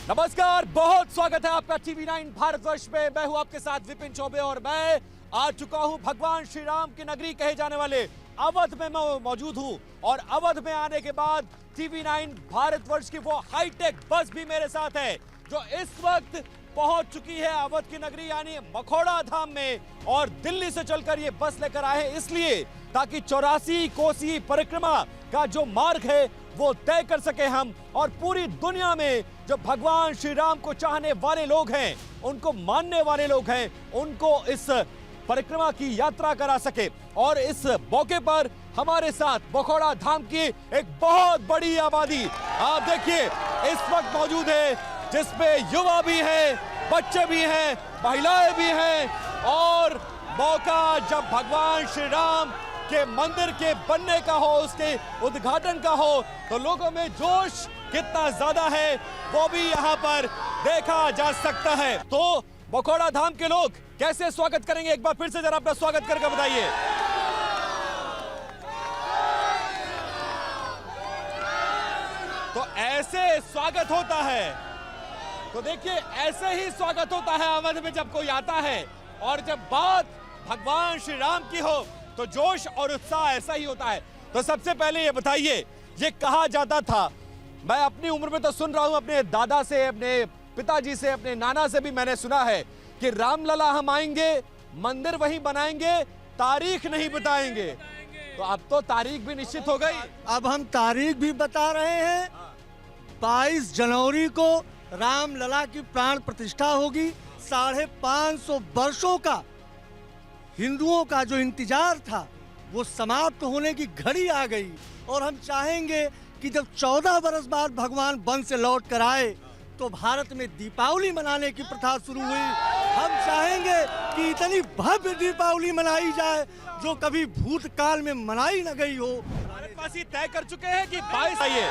नमस्कार, बहुत स्वागत है आपका TV9 भारतवर्ष में। मैं हूं आपके साथ विपिन चौबे और मैं आ चुका हूं भगवान श्री राम की नगरी कहे जाने वाले अवध में मैं मौजूद हूं। और अवध में आने के बाद TV9 भारतवर्ष की वो हाईटेक बस भी मेरे साथ है जो इस वक्त पहुंच चुकी है अवध की नगरी यानी मखौड़ा धाम में। और दिल्ली से चलकर ये बस लेकर आए हैं इसलिए ताकि 84 कोसी परिक्रमा का जो मार्ग है वो तय कर सके हम, और पूरी दुनिया में जो भगवान श्री राम को चाहने वाले लोग हैं, उनको मानने वाले लोग हैं, उनको इस परिक्रमा की यात्रा करा सके। और इस मौके पर हमारे साथ मखौड़ा धाम की एक बहुत बड़ी आबादी आप देखिए इस वक्त मौजूद है, जिसमें युवा भी हैं, बच्चे भी हैं, महिलाएं भी हैं। और मौका जब भगवान श्री राम के मंदिर के बनने का हो, उसके उद्घाटन का हो, तो लोगों में जोश कितना ज्यादा है वो भी यहाँ पर देखा जा सकता है। तो मखौड़ा धाम के लोग कैसे स्वागत करेंगे, एक बार फिर से जरा अपना स्वागत करके बताइए। तो ऐसे स्वागत होता है, तो देखिए ऐसे ही स्वागत होता है अवध में जब कोई आता है। और जब बात भगवान श्री राम की हो तो जोश और उत्साह ऐसा ही होता है। तो सबसे पहले ये बताइए, ये कहा जाता था, मैं अपनी उम्र में तो सुन रहा हूं, अपने दादा से, अपने पिताजी से, अपने नाना से भी मैंने सुना है कि रामलला हम आएंगे, मंदिर वहीं बनाएंगे, तारीख नहीं बताएंगे। तो अब तो तारीख भी निश्चित हो गई। अब हम तारीख भी बता रहे हैं। 22 जनवरी को रामलला की प्राण प्रतिष्ठा होगी। 550 वर्षों का हिंदुओं का जो इंतजार था वो समाप्त होने की घड़ी आ गई। और हम चाहेंगे कि जब 14 बरस बाद भगवान वन से लौट कर आए तो भारत में दीपावली मनाने की प्रथा शुरू हुई। हम चाहेंगे कि इतनी भव्य दीपावली मनाई जाए जो कभी भूतकाल में मनाई न गई हो। हमारे पास ये तय कर चुके हैं कि 22 आइए।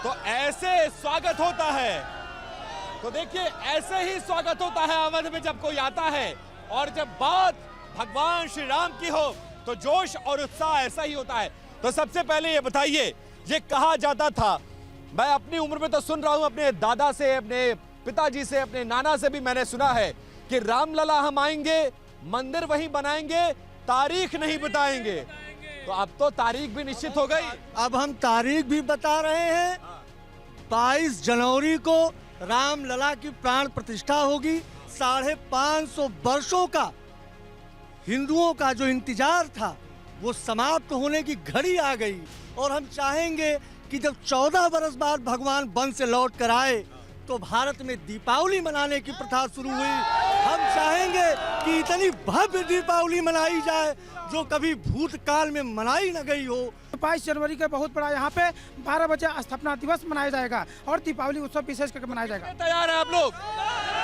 तो ऐसे स्वागत होता है, तो देखिए ऐसे ही स्वागत होता है अवध में जब कोई आता है। और जब बात भगवान श्री राम की हो तो जोश और उत्साह ऐसा ही होता है। तो सबसे पहले ये बताइए, ये कहा जाता था, मैं अपनी उम्र में तो सुन रहा हूं, अपने दादा से, अपने पिताजी से, अपने नाना से भी मैंने सुना है कि रामलला हम आएंगे, मंदिर वहीं बनाएंगे, तारीख नहीं बताएंगे। तो अब तो तारीख भी निश्चित हो गई। अब हम तारीख भी बता रहे हैं। 22 जनवरी को रामलला की प्राण प्रतिष्ठा होगी। 550 वर्षों का हिंदुओं का जो इंतजार था वो समाप्त होने की घड़ी आ गई। और हम चाहेंगे कि जब 14 बरस बाद भगवान वन से लौट कर आए तो भारत में दीपावली मनाने की प्रथा शुरू हुई। हम चाहेंगे कि इतनी भव्य दीपावली मनाई जाए जो कभी भूतकाल में मनाई न गई हो। 22 जनवरी का बहुत बड़ा यहाँ पे 12 बजे स्थापना दिवस मनाया जाएगा और दीपावली उत्सव विशेष करके मनाया जाएगा। तैयार है आप लोग?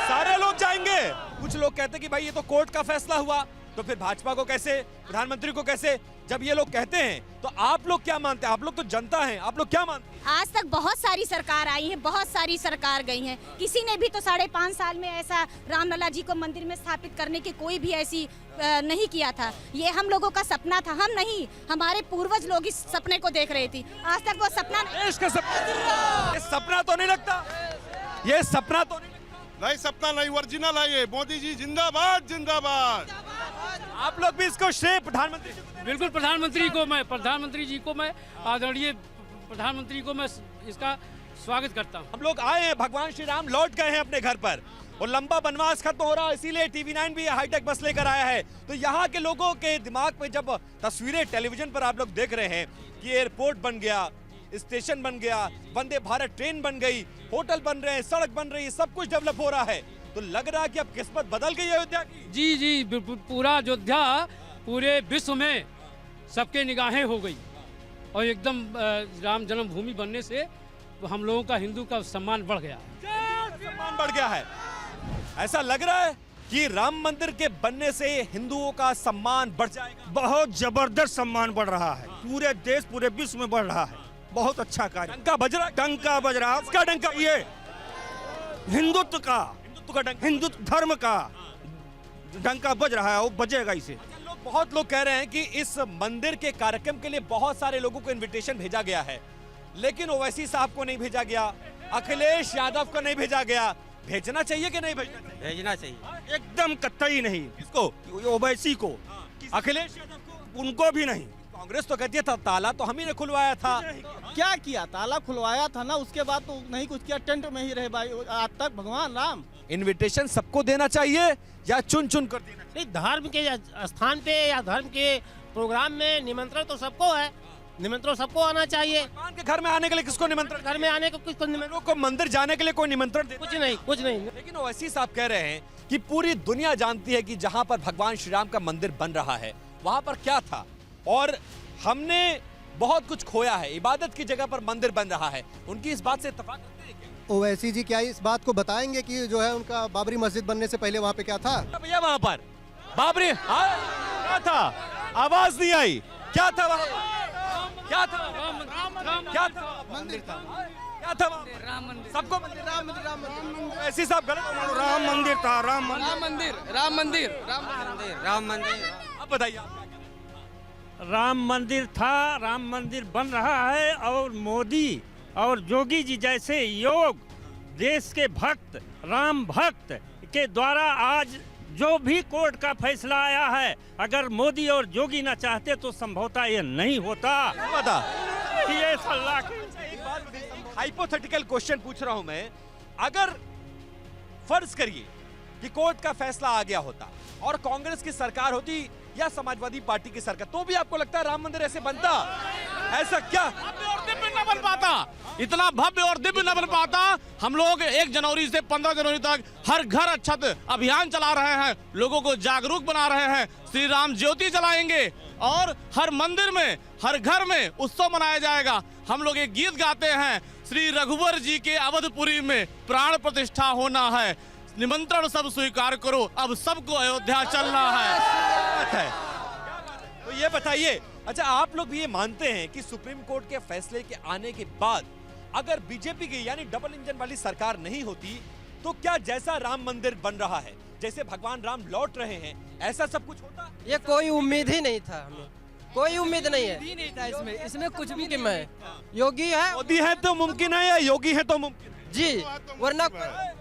सारे लोग जाएंगे। कुछ लोग कहते हैं कि भाई ये तो कोर्ट का फैसला हुआ, तो फिर भाजपा को कैसे, प्रधानमंत्री को कैसे? जब ये लोग कहते हैं तो आप लोग क्या मानते हैं? आप लोग तो जनता हैं, आप लोग क्या मानते हैं? आज तक बहुत सारी सरकार आई है, बहुत सारी सरकार गई हैं, किसी ने भी तो 5.5 साल में ऐसा रामलला जी को मंदिर में स्थापित करने की कोई भी ऐसी नहीं किया था। ये हम लोगों का सपना था, हम नहीं, हमारे पूर्वज लोग इस सपने को देख रहे थे। आज तक वो सपना देश का सपना, ये सपना तो नहीं लगता, ये सपना तो नहीं लगता। नहीं, सपना नहीं, ओरिजिनल है ये। मोदी जी जिंदाबाद, जिंदाबाद। आप लोग भी इसको श्रेय प्रधानमंत्री जी को? बिल्कुल, प्रधानमंत्री जी को मैं, आदरणीय प्रधानमंत्री को मैं इसका स्वागत करता हूँ। हम लोग आए हैं, भगवान श्री राम लौट गए हैं अपने घर पर और लंबा वनवास खत्म हो रहा है, इसीलिए TV9 भी हाईटेक बस लेकर आया है। तो यहाँ के लोगों के दिमाग में जब तस्वीरें टेलीविजन पर आप लोग देख रहे हैं कि एयरपोर्ट बन गया, स्टेशन बन गया, वंदे भारत ट्रेन बन गई, होटल बन रहे हैं, सड़क बन रही है, सब कुछ डेवलप हो रहा है, तो लग रहा है कि अब किस्मत बदल गई अयोध्या की। जी, पूरा अयोध्या पूरे विश्व में सबके निगाहें हो गई और एकदम राम जन्मभूमि बनने से हम लोगों का, हिंदू का सम्मान बढ़ गया है। सम्मान बढ़ गया है, ऐसा लग रहा है कि राम मंदिर के बनने से हिंदुओं का सम्मान बढ़ जाएगा। बहुत जबरदस्त सम्मान बढ़ रहा है, पूरे देश, पूरे विश्व में बढ़ रहा है। बहुत अच्छा कार्य। डंका बज रहा, डंका बज रहा। इसका डंका, ये हिंदुत्व का, हिंदुत्व का डंका, हिंदुत्व धर्म का डंका बज रहा है, वो बजेगा इसे। लोग बहुत लोग कह रहे हैं कि इस मंदिर के कार्यक्रम के लिए बहुत सारे लोगों को इनविटेशन भेजा गया है, लेकिन ओवैसी साहब को नहीं भेजा गया, अखिलेश यादव को नहीं भेजा गया। भेजना चाहिए कि नहीं भेजना चाहिए? भेजना चाहिए, एकदम कतई नहीं। किसको? ओवैसी को, अखिलेश यादव को? उनको भी नहीं। कांग्रेस तो कहती है था ताला तो हम ही ने खुलवाया था। क्या किया? ताला खुलवाया था ना, उसके बाद तो नहीं कुछ किया, टेंट में ही रहे भाई आज तक। भगवान राम, इनविटेशन सबको देना चाहिए या चुन चुन कर देना चाहिए? नहीं, धर्म के स्थान पे या धर्म के प्रोग्राम में निमंत्रण तो सबको है, निमंत्रण सबको आना चाहिए। भगवान के घर में आने के लिए किसको निमंत्रण? घर में आने को किसको निमंत्रण? लोगों को मंदिर जाने के लिए कोई निमंत्रण दे? कुछ नहीं, कुछ नहीं। लेकिन ओवैसी साहब कह रहे हैं कि पूरी दुनिया जानती है कि जहां पर भगवान श्री राम का मंदिर बन रहा है वहां पर क्या था, और हमने बहुत कुछ खोया है, इबादत की जगह पर मंदिर बन रहा है। उनकी इस बात से इत्तेफाक रखते हैं क्या? ओवैसी जी क्या इस बात को बताएंगे कि जो है उनका बाबरी मस्जिद बनने से पहले वहाँ पे क्या था? भैया वहां पर बाबरी क्या था? आवाज नहीं आई। क्या था वहां पर? क्या था? क्या था? मंदिर था, क्या था वहां पर? राम मंदिर, सबको मंदिर? राम मंदिर, राम मंदिर, ऐसी साहब गलत? राम मंदिर था, राम मंदिर। राम मंदिर, राम मंदिर, राम मंदिर, राम मंदिर। अब बताइए आप। राम मंदिर था, राम मंदिर बन रहा है, और मोदी और जोगी जी जैसे योग देश के भक्त, राम भक्त के द्वारा आज जो भी कोर्ट का फैसला आया है, अगर मोदी और जोगी ना चाहते तो संभवतः ये नहीं होता। बता ये सलाह एक बात, हाइपोथेटिकल क्वेश्चन पूछ रहा हूं मैं। अगर फर्ज करिए कि कोर्ट का फैसला आ गया होता और कांग्रेस की सरकार होती या समाजवादी पार्टी की सरकार, तो भी आपको लगता है राम मंदिर ऐसे बनता? ऐसा क्या? और दिव्य न बन पाता, इतना भव्य और दिव्य न बन पाता। हम लोग 1 जनवरी से 15 जनवरी तक हर घर अक्षत अभियान चला रहे हैं, लोगों को जागरूक बना रहे हैं, श्री राम ज्योति जलाएंगे और हर मंदिर में, हर घर में उत्सव मनाया जाएगा। हम लोग एक गीत गाते हैं, श्री रघुवर जी के अवधपुरी में प्राण प्रतिष्ठा होना है, निमंत्रण सब स्वीकार करो, अब सबको अयोध्या चलना है। तो ये बताइए, अच्छा आप लोग भी ये मानते हैं कि सुप्रीम कोर्ट के फैसले के आने के बाद अगर बीजेपी की यानी डबल इंजन वाली सरकार नहीं होती तो क्या जैसा राम मंदिर बन रहा है, जैसे भगवान राम लौट रहे हैं, ऐसा सब कुछ होता? ये कोई उम्मीद ही नहीं था हमें, कोई उम्मीद नहीं है, नहीं था इसमें, इसमें कुछ भी नहीं है। योगी है, मोदी है तो मुमकिन है या योगी है तो मुमकिन है? जी, वरना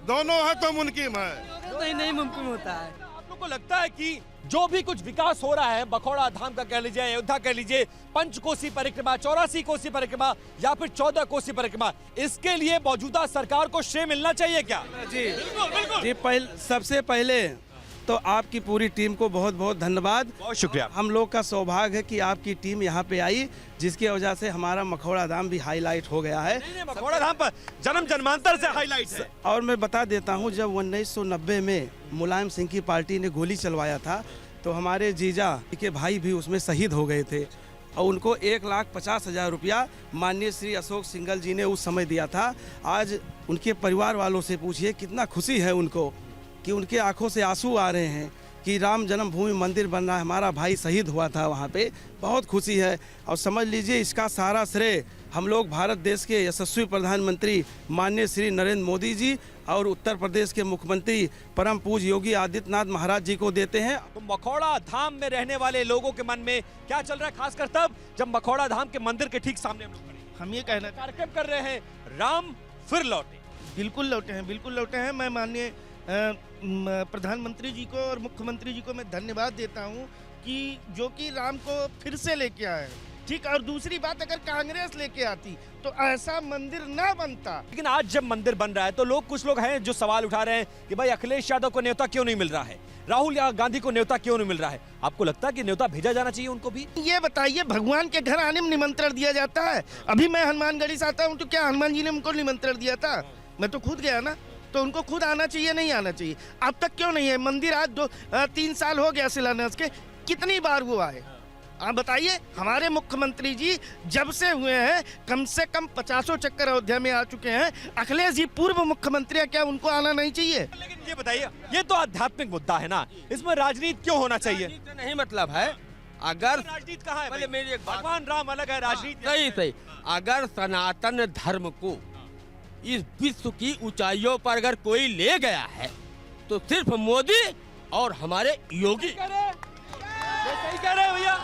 दोनों है तो मुमकिन है। नहीं मुमकिन होता है। आप लोग को लगता है कि जो भी कुछ विकास हो रहा है, बखौड़ा धाम का कह लीजिए, अयोध्या कह लीजिए, पंचकोसी परिक्रमा, 84 कोसी परिक्रमा या फिर 14 कोसी परिक्रमा, इसके लिए मौजूदा सरकार को श्रेय मिलना चाहिए क्या? जी बिल्कुल जी। सबसे पहले तो आपकी पूरी टीम को बहुत बहुत धन्यवाद, बहुत शुक्रिया। हम लोग का सौभाग्य है कि आपकी टीम यहाँ पे आई, जिसकी वजह से हमारा मखौड़ा धाम भी हाईलाइट हो गया है। नहीं, मखौड़ा धाम पर जन्म जन्मांतर से हाईलाइट है। और मैं बता देता हूँ, जब 1990 में मुलायम सिंह की पार्टी ने गोली चलवाया था तो हमारे जीजा के भाई भी उसमें शहीद हो गए थे, और उनको 1,50,000 रुपया माननीय श्री अशोक सिंघल जी ने उस समय दिया था। आज उनके परिवार वालों से पूछिए कितना खुशी है उनको, कि उनके आंखों से आंसू आ रहे हैं कि राम जन्मभूमि मंदिर बन रहा है, हमारा भाई शहीद हुआ था वहाँ पे, बहुत खुशी है। और समझ लीजिए इसका सारा श्रेय हम लोग भारत देश के यशस्वी प्रधानमंत्री माननीय श्री नरेंद्र मोदी जी और उत्तर प्रदेश के मुख्यमंत्री परम पूज्य योगी आदित्यनाथ महाराज जी को देते हैं। तो मखौड़ा धाम में रहने वाले लोगों के मन में क्या चल रहा है, खासकर तब जब मखौड़ा धाम के मंदिर के ठीक सामने हम लोग खड़े हैं। हम ये कहना कार्यक्रम कर रहे हैं, राम फिर लौटे। बिल्कुल लौटे हैं, बिल्कुल लौटे हैं। मैं माननीय प्रधानमंत्री जी को और मुख्यमंत्री जी को मैं धन्यवाद देता हूं कि जो कि राम को फिर से लेके आए। ठीक, और दूसरी बात, अगर कांग्रेस लेके आती तो ऐसा मंदिर ना बनता। लेकिन आज जब मंदिर बन रहा है तो कुछ लोग हैं जो सवाल उठा रहे हैं कि भाई अखिलेश यादव को न्योता क्यों नहीं मिल रहा है, राहुल गांधी को न्योता क्यों नहीं मिल रहा है? आपको लगता है कि न्योता भेजा जाना चाहिए उनको भी? ये बताइए, भगवान के घर आने में निमंत्रण दिया जाता है? अभी मैं हनुमानगढ़ी से आता हूँ तो क्या हनुमान जी ने उनको निमंत्रण दिया था? मैं तो खुद गया ना, तो उनको खुद आना चाहिए, नहीं आना चाहिए? अब तक क्यों नहीं है मंदिर? आज 3 साल हो गया शिलान्यास के, कितनी बार वो आए? आप बताइए। हमारे मुख्यमंत्री जी जब से हुए हैं कम से कम 50 चक्कर अयोध्या में आ चुके हैं। अखिलेश जी पूर्व मुख्यमंत्री है, क्या उनको आना नहीं चाहिए? लेकिन ये बताइए, ये तो आध्यात्मिक मुद्दा है ना, इसमें राजनीति क्यों होना चाहिए? नहीं मतलब है, अगर राजनीति कहाँ है? पहले मेरी एक बात, भगवान राम अलग है, राजनीति सही सही, अगर सनातन धर्म को इस विश्व की ऊंचाइयों पर अगर कोई ले गया है तो सिर्फ मोदी और हमारे योगी। ये सही कह रहे हैं भैया,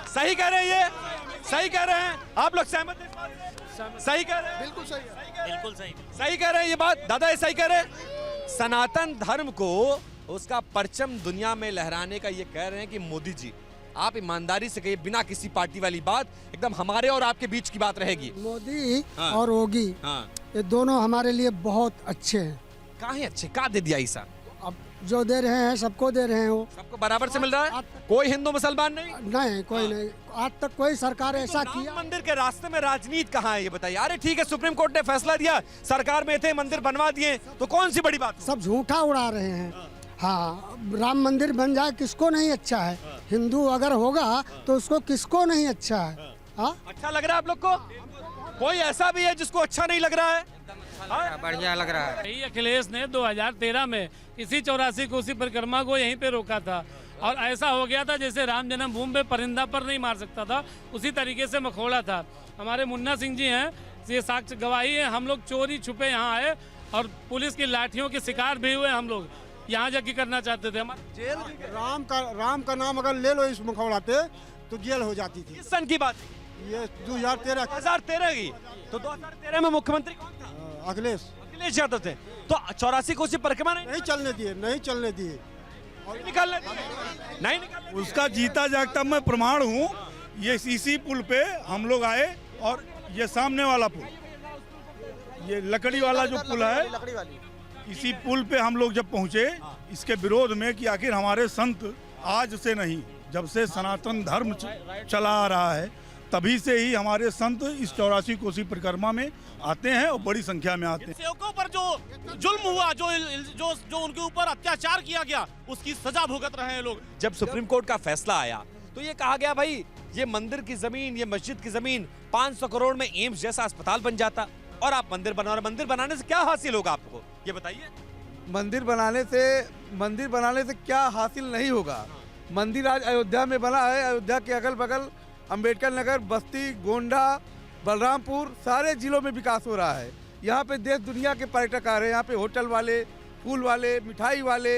सही कह रहे हैं, ये सही कह रहे हैं। आप लोग सहमत हैं इस बात से? सही कह रहे हैं, बिल्कुल सही, बिल्कुल सही, सही कह रहे हैं ये बात। दादा ये सही कह रहे हैं। सनातन धर्म को उसका परचम दुनिया में लहराने का ये कह रहे हैं कि मोदी जी आप ईमानदारी से कहिए, बिना किसी पार्टी वाली बात, एकदम हमारे और आपके बीच की बात रहेगी। मोदी हाँ। और योगी ये दोनों हमारे लिए बहुत अच्छे हैं। कहाँ है अच्छे, कहाँ दे दिया ईसा? अब जो दे रहे हैं सबको दे रहे हैं, वो सबको बराबर से मिल रहा है, कोई हिंदू मुसलमान नहीं? नहीं, कोई नहीं। आज तक कोई सरकार ऐसा तो किया। राम मंदिर के रास्ते में राजनीति कहाँ है ये बताइए। अरे ठीक है, सुप्रीम कोर्ट ने फैसला दिया, सरकार में थे, मंदिर बनवा दिए, तो कौन सी बड़ी बात? सब झूठा उड़ा रहे हैं। हाँ, राम मंदिर बन जाए किसको नहीं अच्छा है? हिंदू अगर होगा तो उसको किसको नहीं अच्छा है? हाँ, अच्छा लग रहा है आप लोग को? कोई ऐसा भी है जिसको अच्छा नहीं लग रहा है? बढ़िया लग रहा है। यही अखिलेश ने 2013 में इसी 84 कोसी परिक्रमा को यहीं पे रोका था और ऐसा हो गया था जैसे राम जन्मभूमि पे परिंदा पर नहीं मार सकता था, उसी तरीके से मखोड़ा था। हमारे मुन्ना सिंह जी हैं, ये साक्ष्य गवाही है। हम लोग चोरी छुपे यहाँ आए और पुलिस की लाठियों के शिकार भी हुए। हम लोग यहाँ जाके करना चाहते थे। जेल राम का नाम अगर ले लो इस मखौड़ा पे तो जेल हो जाती थी। किस सन की बात? ये 2013 की। तो 2013 में मुख्यमंत्री कौन था? अखिलेश यादव थे। तो 84 कोसी परिक्रमा नहीं चलने दिए, नहीं चलने दिए, निकालने दिए, नहीं निकालने। उसका जीता जागता मैं प्रमाण हूँ। ये इसी पुल पे हम लोग आए और ये सामने वाला पुल, ये लकड़ी वाला जो पुल है, इसी पुल पे हम लोग जब पहुँचे इसके विरोध में कि आखिर हमारे संत आज से नहीं, जब से सनातन धर्म चला आ रहा है तभी से ही हमारे संत इस 84 कोसी परिक्रमा में आते हैं और बड़ी संख्या में आते हैं। सेवकों पर जो जुल्म हुआ, जो उनके ऊपर अत्याचार किया गया, उसकी सजा भुगत रहे हैं लोग। जब सुप्रीम कोर्ट का फैसला आया तो ये कहा गया भाई ये मंदिर की जमीन, ये मस्जिद की जमीन 500 करोड़ में एम्स जैसा अस्पताल बन जाता और आप मंदिर बना रहे। मंदिर बनाने से क्या हासिल होगा आपको, ये बताइए। मंदिर बनाने से क्या हासिल नहीं होगा। मंदिर आज अयोध्या में बना है, अयोध्या के अगल बगल अंबेडकर नगर, बस्ती, गोंडा, बलरामपुर सारे जिलों में विकास हो रहा है। यहाँ पे देश दुनिया के पर्यटक आ रहे हैं। यहाँ पे होटल वाले, फूल वाले, मिठाई वाले,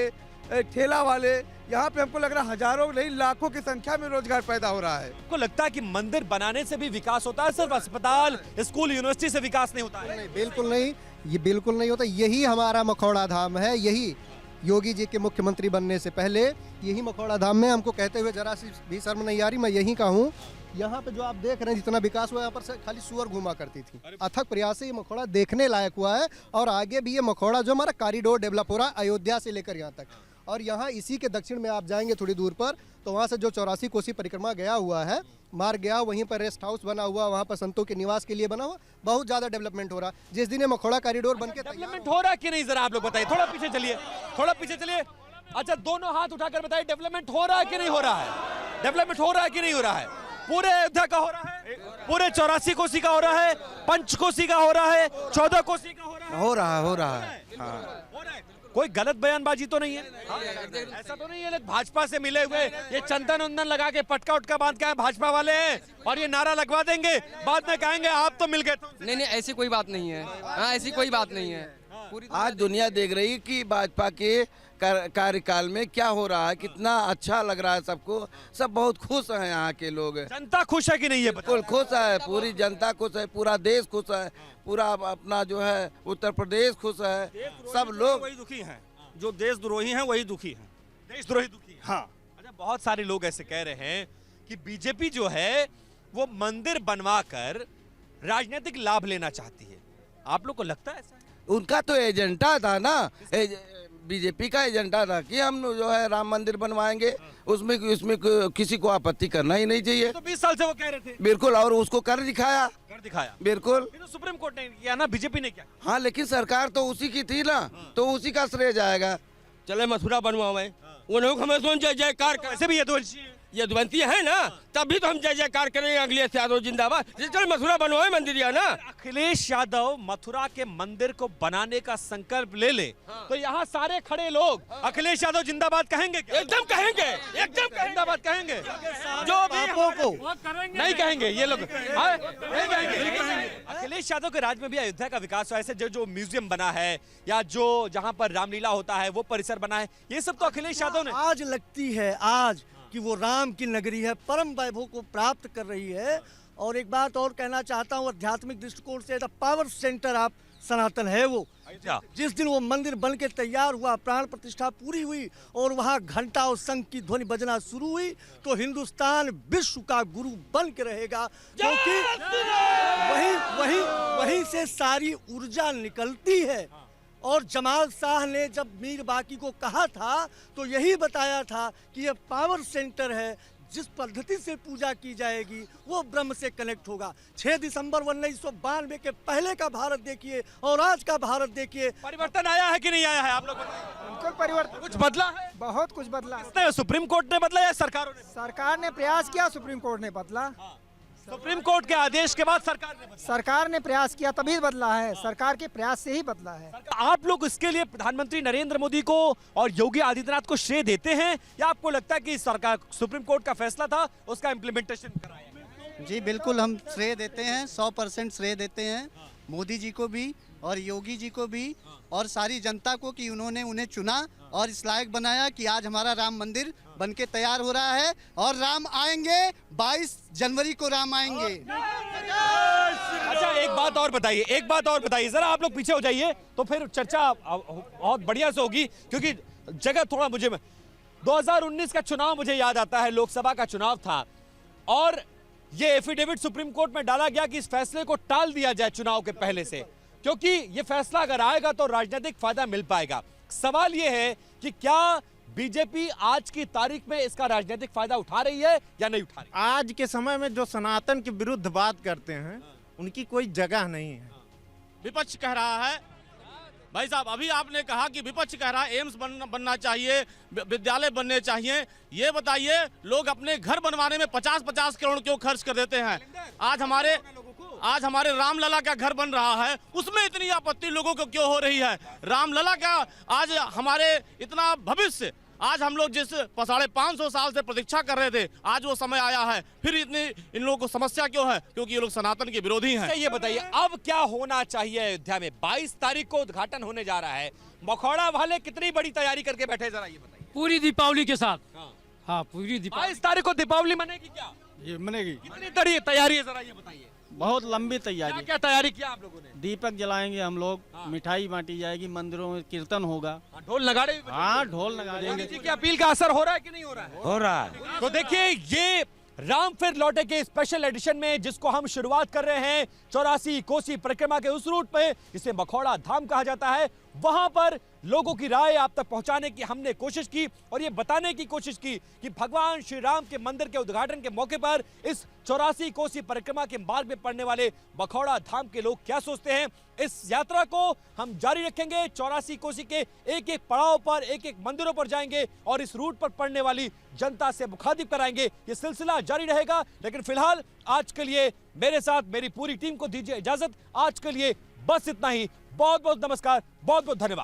ठेला वाले, यहाँ पे हमको लग रहा है हजारों नहीं लाखों की संख्या में रोजगार पैदा हो रहा है। आपको लगता है कि मंदिर बनाने से भी विकास होता है, सिर्फ अस्पताल, स्कूल, यूनिवर्सिटी से विकास नहीं होता है? नहीं, बिल्कुल नहीं, ये बिल्कुल नहीं होता। यही हमारा मखौड़ा धाम है। यही योगी जी के मुख्यमंत्री बनने से पहले यही मखौड़ा धाम में हमको कहते हुए जरा सी भी शर्म नहीं आ रही। मैं यहीं का हूँ। यहाँ पे जो आप देख रहे हैं जितना विकास हुआ, यहाँ पर से खाली सुअर घुमा करती थी। अथक प्रयास से ये मखौड़ा देखने लायक हुआ है और आगे भी ये मखौड़ा जो हमारा कॉरिडोर डेवलप हो रहा है अयोध्या से लेकर यहाँ तक। और यहाँ इसी के दक्षिण में आप जाएंगे थोड़ी दूर पर तो वहाँ से जो 84 कोसी परिक्रमा गया हुआ है, मार्ग गया, वहीं पर रेस्ट हाउस बना हुआ, वहाँ पर संतों के निवास के लिए बना हुआ, बहुत ज़्यादा डेवलपमेंट हो रहा है। जिस दिन ये मखौड़ा कॉरिडोर बन के डेवलपमेंट हो रहा है कि नहीं, जरा आप लोग बताइए। थोड़ा पीछे चलिए, थोड़ा पीछे चलिए। अच्छा, दोनों हाथ उठाकर बताइए, डेवलपमेंट हो रहा है कि नहीं हो रहा है? डेवलपमेंट हो रहा है कि नहीं हो रहा है? पूरे अयोध्या का हो रहा है, पूरे 84 कोसी का हो रहा है, पंचकोसी का हो रहा है, 14 कोसी का हो रहा है। हो रहा है। हाँ। कोई गलत बयानबाजी तो नहीं है? ऐसा तो नहीं है लोग भाजपा से मिले हुए ये चंदन उंदन लगा के पटका उटका बांध के भाजपा वाले हैं और ये नारा लगवा देंगे, बाद में कहेंगे आप तो मिल गए। नहीं, ऐसी कोई बात नहीं है। हाँ, ऐसी कोई बात नहीं है। आज दुनिया देख रही कि भाजपा के कार्यकाल में क्या हो रहा है, कितना अच्छा लग रहा है सबको। सब बहुत खुश हैं यहाँ के लोग। जनता खुश है कि नहीं है? बिल्कुल खुश है, पूरी जनता खुश है, पूरा देश खुश है, पूरा अपना जो है उत्तर प्रदेश खुश है। सब लोग वही दुखी हैं, जो देशद्रोही हैं वही दुखी हैं। देशद्रोही दुखी है। हाँ। अच्छा, बहुत सारे लोग ऐसे कह रहे हैं कि बीजेपी जो है वो मंदिर बनवा कर राजनीतिक लाभ लेना चाहती है। आप लोग को लगता है ऐसा? उनका तो एजेंडा था ना, बीजेपी का एजेंडा था कि हम जो है राम मंदिर बनवाएंगे, उसमें किसी को आपत्ति करना ही नहीं चाहिए। तो 20 साल से वो कह रहे थे। बिल्कुल, और उसको कर दिखाया। बिल्कुल। तो सुप्रीम कोर्ट ने किया ना, बीजेपी ने क्या? हाँ, लेकिन सरकार तो उसी की थी ना, तो उसी का श्रेय जाएगा। चले मथुरा बनवावे, उन्होंने हमें जय जयकार कैसे भी यदुवंती है ना, तभी तो हम जय जयकार करेंगे। अखिलेश यादव जिंदाबाद। चल मथुरा बनवाए मंदिर या ना। अखिलेश यादव मथुरा के मंदिर को बनाने का संकल्प ले ले तो यहाँ सारे खड़े लोग अखिलेश यादव जिंदाबाद कहेंगे क्या? एकदम कहेंगे, एकदम जिंदाबाद कहेंगे। जो बापों को नहीं कहेंगे ये लोग, नहीं कहेंगे। अखिलेश यादव के राज में भी अयोध्या का विकास हुआ। ऐसे जो म्यूजियम बना है या जो जहाँ पर रामलीला होता है वो परिसर बना है, ये सब तो अखिलेश यादव ने। आज लगती है, आज कि वो राम की नगरी है, परम वैभव को प्राप्त कर रही है। और एक बात और कहना चाहता हूँ, आध्यात्मिक दृष्टिकोण से द पावर सेंटर ऑफ सनातन है वो। जिस दिन वो मंदिर बन के तैयार हुआ, प्राण प्रतिष्ठा पूरी हुई और वहाँ घंटा और शंख की ध्वनि बजना शुरू हुई, तो हिंदुस्तान विश्व का गुरु बन के रहेगा, क्योंकि वहीं से सारी ऊर्जा निकलती है। और जमाल शाह ने जब मीर बाकी को कहा था तो यही बताया था कि ये पावर सेंटर है, जिस पद्धति से पूजा की जाएगी वो ब्रह्म से कनेक्ट होगा। 6 दिसंबर 1992 के पहले का भारत देखिए और आज का भारत देखिए, परिवर्तन आया है कि नहीं आया है? आप लोग बताइए। बिल्कुल परिवर्तन, कुछ बदला है? बहुत कुछ बदला। किसने? सुप्रीम कोर्ट ने बदला या सरकारों ने? सरकार ने प्रयास किया, सुप्रीम कोर्ट ने बदला। सुप्रीम कोर्ट के आदेश के बाद सरकार ने प्रयास किया तभी बदला है, सरकार के प्रयास से ही बदला है। आप लोग इसके लिए प्रधानमंत्री नरेंद्र मोदी को और योगी आदित्यनाथ को श्रेय देते हैं, या आपको लगता है कि सरकार सुप्रीम कोर्ट का फैसला था उसका इम्प्लीमेंटेशन कराया? जी बिल्कुल, हम श्रेय देते हैं, 100% श्रेय देते हैं मोदी जी को भी और योगी जी को भी और सारी जनता को कि उन्होंने उन्हें चुना और इस लायक बनाया कि आज हमारा राम मंदिर बनके तैयार हो रहा है। और राम आएंगे, 22 जनवरी को राम आएंगे। अच्छा, एक बात और बताइए, जरा आप लोग पीछे हो जाइए तो फिर चर्चा बहुत बढ़िया से होगी, क्योंकि जगह थोड़ा मुझे 2019 का चुनाव मुझे याद आता है, लोकसभा का चुनाव था और ये एफिडेविट सुप्रीम कोर्ट में डाला गया कि इस फैसले को टाल दिया जाए चुनाव के पहले से, क्योंकि ये फैसला अगर आएगा तो राजनीतिक फायदा मिल पाएगा। सवाल ये है कि क्या बीजेपी आज की तारीख में इसका राजनीतिक फायदा उठा रही है या नहीं उठा रही? आज के समय में जो सनातन के विरुद्ध बात करते हैं उनकी कोई जगह नहीं है। विपक्ष कह रहा है, भाई साहब अभी आपने कहा कि विपक्ष कह रहा है एम्स बनना चाहिए, विद्यालय बनने चाहिए। ये बताइए, लोग अपने घर बनवाने में 50-50 करोड़ क्यों खर्च कर देते हैं? आज हमारे रामलला का घर बन रहा है, उसमें इतनी आपत्ति लोगों को क्यों हो रही है? रामलला का आज हमारे इतना भविष्य, आज हम लोग जिस 550 साल से प्रतीक्षा कर रहे थे, आज वो समय आया है, फिर इतनी इन लोगों को समस्या क्यों है? क्योंकि ये लोग सनातन के विरोधी हैं। ये बताइए अब क्या होना चाहिए अयोध्या में? 22 तारीख को उद्घाटन होने जा रहा है, मखौड़ा वाले कितनी बड़ी तैयारी करके बैठे, जरा ये बताइए। पूरी दीपावली के साथ। हाँ, पूरी दीपावली। 22 तारीख को दीपावली मनेगी क्या? ये मनेगी। कितनी तैयारी है, जरा ये बताइए। बहुत लंबी तैयारी। क्या तैयारी किया आप लोगों ने? दीपक जलाएंगे हम लोग, मिठाई बांटी जाएगी, मंदिरों में कीर्तन होगा, ढोल नगाड़े भी बजेंगे। हाँ, ढोल नगाड़े। मोदी जी की अपील का असर हो रहा है कि नहीं हो रहा है? हो रहा है। तो देखिए, ये राम फिर लौटे के स्पेशल एडिशन में जिसको हम शुरुआत कर रहे हैं 84 कोसी परिक्रमा के उस रूट पे जिसे मखौड़ा धाम कहा जाता है, वहां पर लोगों की राय आप तक पहुंचाने की हमने कोशिश की और ये बताने की कोशिश की कि भगवान श्री राम के मंदिर के उद्घाटन के मौके पर इस 84 कोसी परिक्रमा के मार्ग में पड़ने वाले मखौड़ा धाम के लोग क्या सोचते हैं। इस यात्रा को हम जारी रखेंगे, 84 कोसी के एक एक पड़ाव पर, एक एक मंदिरों पर जाएंगे और इस रूट पर पड़ने वाली जनता से मुखातिब कराएंगे। ये सिलसिला जारी रहेगा, लेकिन फिलहाल आज के लिए मेरे साथ मेरी पूरी टीम को दीजिए इजाजत। आज के लिए बस इतना ही। बहुत बहुत नमस्कार, बहुत बहुत धन्यवाद।